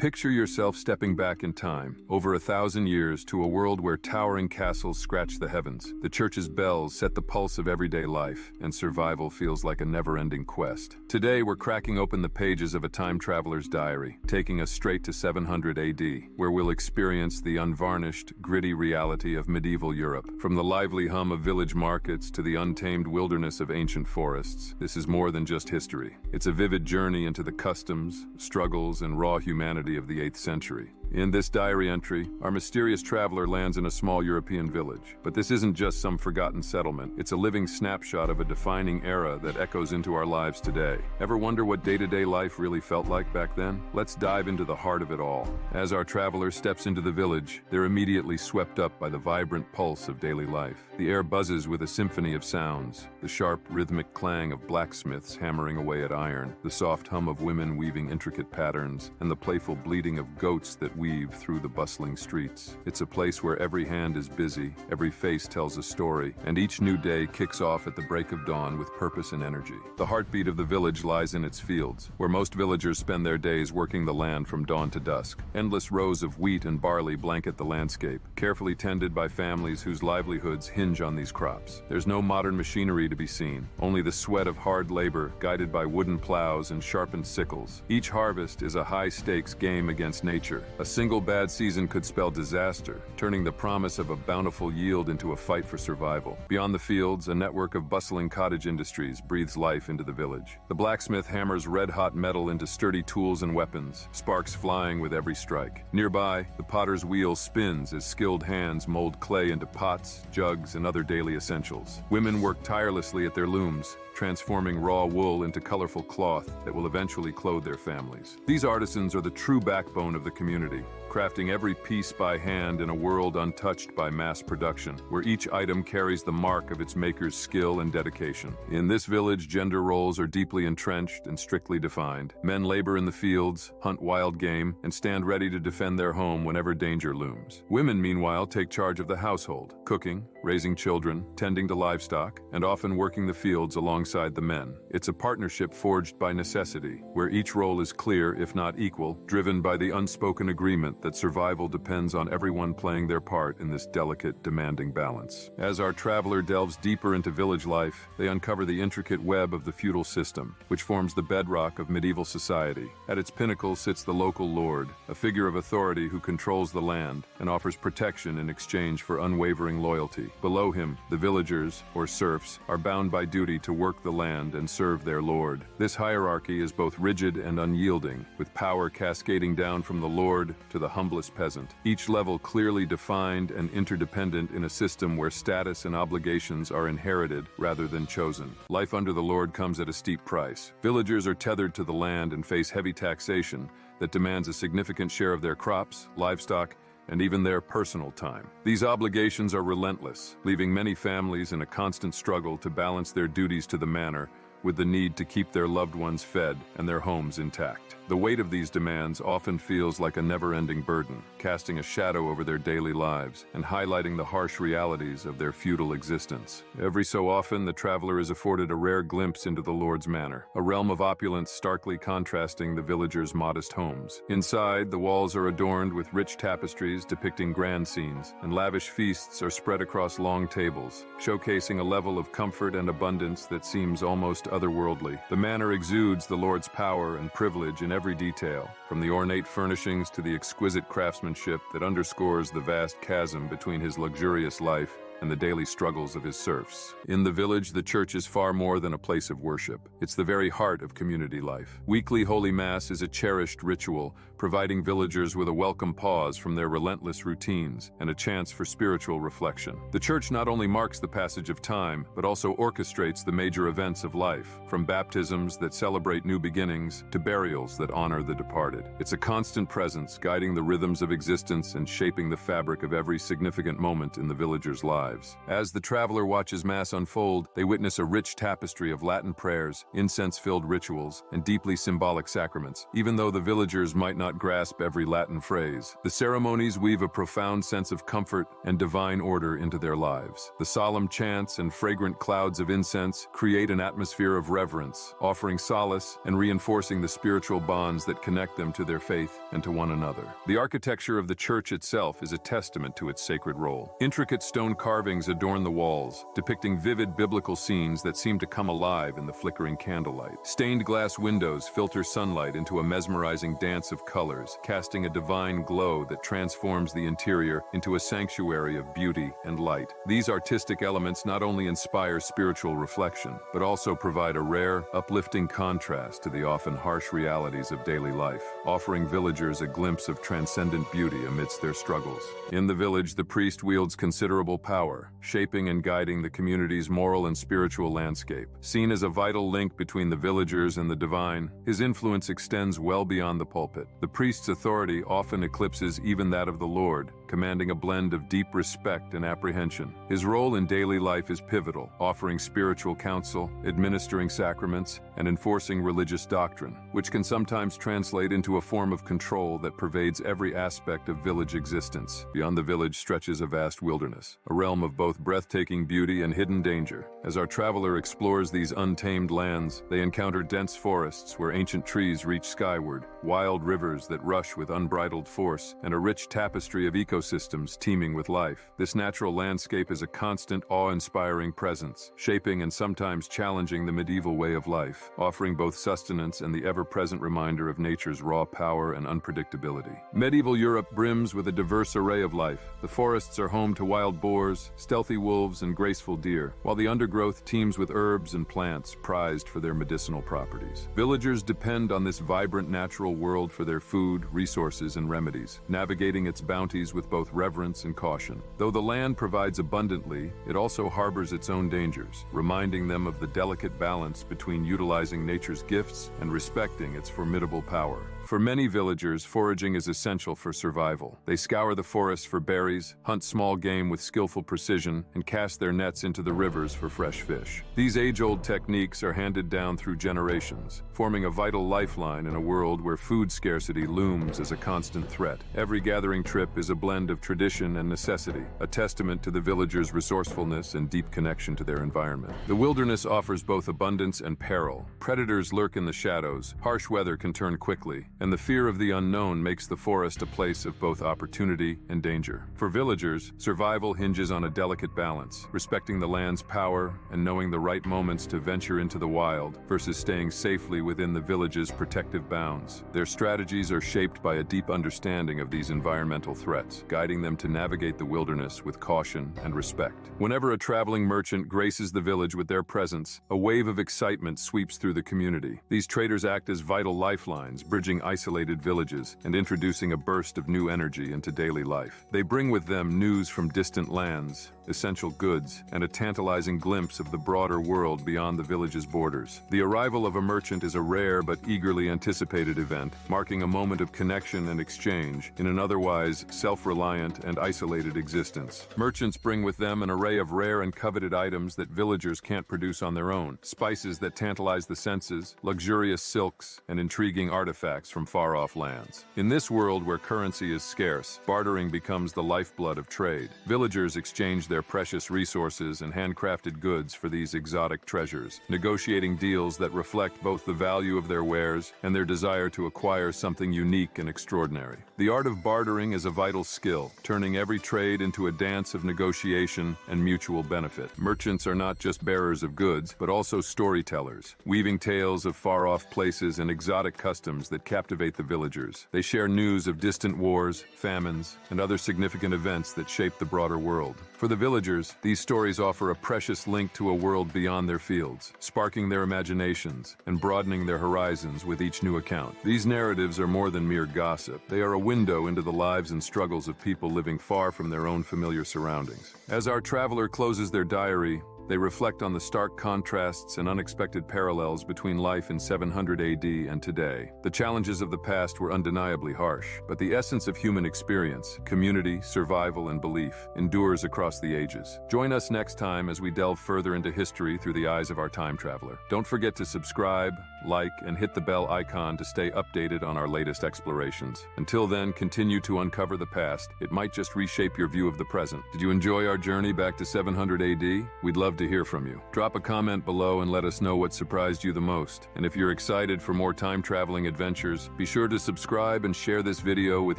Picture yourself stepping back in time, over 1,000 years, to a world where towering castles scratch the heavens. The church's bells set the pulse of everyday life, and survival feels like a never-ending quest. Today, we're cracking open the pages of a time traveler's diary, taking us straight to 700 AD, where we'll experience the unvarnished, gritty reality of medieval Europe. From the lively hum of village markets to the untamed wilderness of ancient forests, this is more than just history. It's a vivid journey into the customs, struggles, and raw humanity of the 8th century. In this diary entry, our mysterious traveler lands in a small European village. But this isn't just some forgotten settlement. It's a living snapshot of a defining era that echoes into our lives today. Ever wonder what day-to-day life really felt like back then? Let's dive into the heart of it all. As our traveler steps into the village, they're immediately swept up by the vibrant pulse of daily life. The air buzzes with a symphony of sounds, the sharp, rhythmic clang of blacksmiths hammering away at iron, the soft hum of women weaving intricate patterns, and the playful bleating of goats that weave through the bustling streets. It's a place where every hand is busy, every face tells a story, and each new day kicks off at the break of dawn with purpose and energy. The heartbeat of the village lies in its fields, where most villagers spend their days working the land from dawn to dusk. Endless rows of wheat and barley blanket the landscape, carefully tended by families whose livelihoods hinge on these crops. There's no modern machinery to be seen, only the sweat of hard labor guided by wooden plows and sharpened sickles. Each harvest is a high-stakes game against nature. A single bad season could spell disaster, turning the promise of a bountiful yield into a fight for survival. Beyond the fields, a network of bustling cottage industries breathes life into the village. The blacksmith hammers red-hot metal into sturdy tools and weapons, sparks flying with every strike. Nearby, the potter's wheel spins as skilled hands mold clay into pots, jugs, and other daily essentials. Women work tirelessly at their looms, transforming raw wool into colorful cloth that will eventually clothe their families. These artisans are the true backbone of the community, crafting every piece by hand in a world untouched by mass production, where each item carries the mark of its maker's skill and dedication. In this village, gender roles are deeply entrenched and strictly defined. Men labor in the fields, hunt wild game, and stand ready to defend their home whenever danger looms. Women, meanwhile, take charge of the household, cooking, raising children, tending to livestock, and often working the fields alongside the men. It's a partnership forged by necessity, where each role is clear, if not equal, driven by the unspoken agreement that survival depends on everyone playing their part in this delicate, demanding balance. As our traveler delves deeper into village life, they uncover the intricate web of the feudal system, which forms the bedrock of medieval society. At its pinnacle sits the local lord, a figure of authority who controls the land and offers protection in exchange for unwavering loyalty. Below him, the villagers, or serfs, are bound by duty to work the land and serve their lord. This hierarchy is both rigid and unyielding, with power cascading down from the lord to the humblest peasant. Each level clearly defined and interdependent in a system where status and obligations are inherited rather than chosen. Life under the lord comes at a steep price. Villagers are tethered to the land and face heavy taxation that demands a significant share of their crops, livestock, and even their personal time. These obligations are relentless, leaving many families in a constant struggle to balance their duties to the manor with the need to keep their loved ones fed and their homes intact. The weight of these demands often feels like a never-ending burden, casting a shadow over their daily lives and highlighting the harsh realities of their feudal existence. Every so often, the traveler is afforded a rare glimpse into the lord's manor, a realm of opulence starkly contrasting the villagers' modest homes. Inside, the walls are adorned with rich tapestries depicting grand scenes, and lavish feasts are spread across long tables, showcasing a level of comfort and abundance that seems almost otherworldly. The manor exudes the lord's power and privilege in every detail, from the ornate furnishings to the exquisite craftsmanship that underscores the vast chasm between his luxurious life and the daily struggles of his serfs. In the village, the church is far more than a place of worship. It's the very heart of community life. Weekly Holy Mass is a cherished ritual, providing villagers with a welcome pause from their relentless routines and a chance for spiritual reflection. The church not only marks the passage of time, but also orchestrates the major events of life, from baptisms that celebrate new beginnings to burials that honor the departed. It's a constant presence, guiding the rhythms of existence and shaping the fabric of every significant moment in the villagers' lives. lives. As the traveler watches Mass unfold, they witness a rich tapestry of Latin prayers, incense-filled rituals, and deeply symbolic sacraments. Even though the villagers might not grasp every Latin phrase, the ceremonies weave a profound sense of comfort and divine order into their lives. The solemn chants and fragrant clouds of incense create an atmosphere of reverence, offering solace and reinforcing the spiritual bonds that connect them to their faith and to one another. The architecture of the church itself is a testament to its sacred role. Intricate stone carvings adorn the walls, depicting vivid biblical scenes that seem to come alive in the flickering candlelight. Stained glass windows filter sunlight into a mesmerizing dance of colors, casting a divine glow that transforms the interior into a sanctuary of beauty and light. These artistic elements not only inspire spiritual reflection, but also provide a rare, uplifting contrast to the often harsh realities of daily life, offering villagers a glimpse of transcendent beauty amidst their struggles. In the village, the priest wields considerable power, shaping and guiding the community's moral and spiritual landscape. Seen as a vital link between the villagers and the divine, his influence extends well beyond the pulpit. The priest's authority often eclipses even that of the Lord, commanding a blend of deep respect and apprehension. His role in daily life is pivotal, offering spiritual counsel, administering sacraments, and enforcing religious doctrine, which can sometimes translate into a form of control that pervades every aspect of village existence. Beyond the village stretches a vast wilderness, a realm of both breathtaking beauty and hidden danger. As our traveler explores these untamed lands, they encounter dense forests where ancient trees reach skyward, wild rivers that rush with unbridled force, and a rich tapestry of ecosystems teeming with life. This natural landscape is a constant, awe-inspiring presence, shaping and sometimes challenging the medieval way of life, offering both sustenance and the ever-present reminder of nature's raw power and unpredictability. Medieval Europe brims with a diverse array of life. The forests are home to wild boars, stealthy wolves, and graceful deer, while the undergrowth teems with herbs and plants prized for their medicinal properties. Villagers depend on this vibrant natural world for their food, resources, and remedies, navigating its bounties with both reverence and caution. Though the land provides abundantly, it also harbors its own dangers, reminding them of the delicate balance between utilizing nature's gifts and respecting its formidable power. For many villagers, foraging is essential for survival. They scour the forests for berries, hunt small game with skillful precision, and cast their nets into the rivers for fresh fish. These age-old techniques are handed down through generations, forming a vital lifeline in a world where food scarcity looms as a constant threat. Every gathering trip is a blend of tradition and necessity, a testament to the villagers' resourcefulness and deep connection to their environment. The wilderness offers both abundance and peril. Predators lurk in the shadows, harsh weather can turn quickly, and the fear of the unknown makes the forest a place of both opportunity and danger. For villagers, survival hinges on a delicate balance, respecting the land's power and knowing the right moments to venture into the wild versus staying safely within the village's protective bounds. Their strategies are shaped by a deep understanding of these environmental threats, guiding them to navigate the wilderness with caution and respect. Whenever a traveling merchant graces the village with their presence, a wave of excitement sweeps through the community. These traders act as vital lifelines, bridging isolated villages and introducing a burst of new energy into daily life. They bring with them news from distant lands, essential goods, and a tantalizing glimpse of the broader world beyond the village's borders. The arrival of a merchant is a rare but eagerly anticipated event, marking a moment of connection and exchange in an otherwise self-reliant and isolated existence. Merchants bring with them an array of rare and coveted items that villagers can't produce on their own. Spices that tantalize the senses, luxurious silks, and intriguing artifacts from far-off lands. In this world where currency is scarce, bartering becomes the lifeblood of trade. Villagers exchange their precious resources and handcrafted goods for these exotic treasures, negotiating deals that reflect both the value of their wares and their desire to acquire something unique and extraordinary. The art of bartering is a vital skill, turning every trade into a dance of negotiation and mutual benefit. Merchants are not just bearers of goods, but also storytellers, weaving tales of far-off places and exotic customs that captivate the villagers. They share news of distant wars, famines, and other significant events that shape the broader world. For the villagers, these stories offer a precious link to a world beyond their fields, sparking their imaginations and broadening their horizons with each new account. These narratives are more than mere gossip. They are a window into the lives and struggles of people living far from their own familiar surroundings. As our traveler closes their diary, They reflect on the stark contrasts and unexpected parallels between life in 700 AD and today. The challenges of the past were undeniably harsh, but the essence of human experience, community, survival, and belief, endures across the ages. Join us next time as we delve further into history through the eyes of our time traveler. Don't forget to subscribe, like, and hit the bell icon to stay updated on our latest explorations. Until then, continue to uncover the past. It might just reshape your view of the present. Did you enjoy our journey back to 700 AD? We'd love to hear from you. Drop a comment below and let us know what surprised you the most. And if you're excited for more time-traveling adventures, be sure to subscribe and share this video with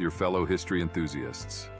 your fellow history enthusiasts.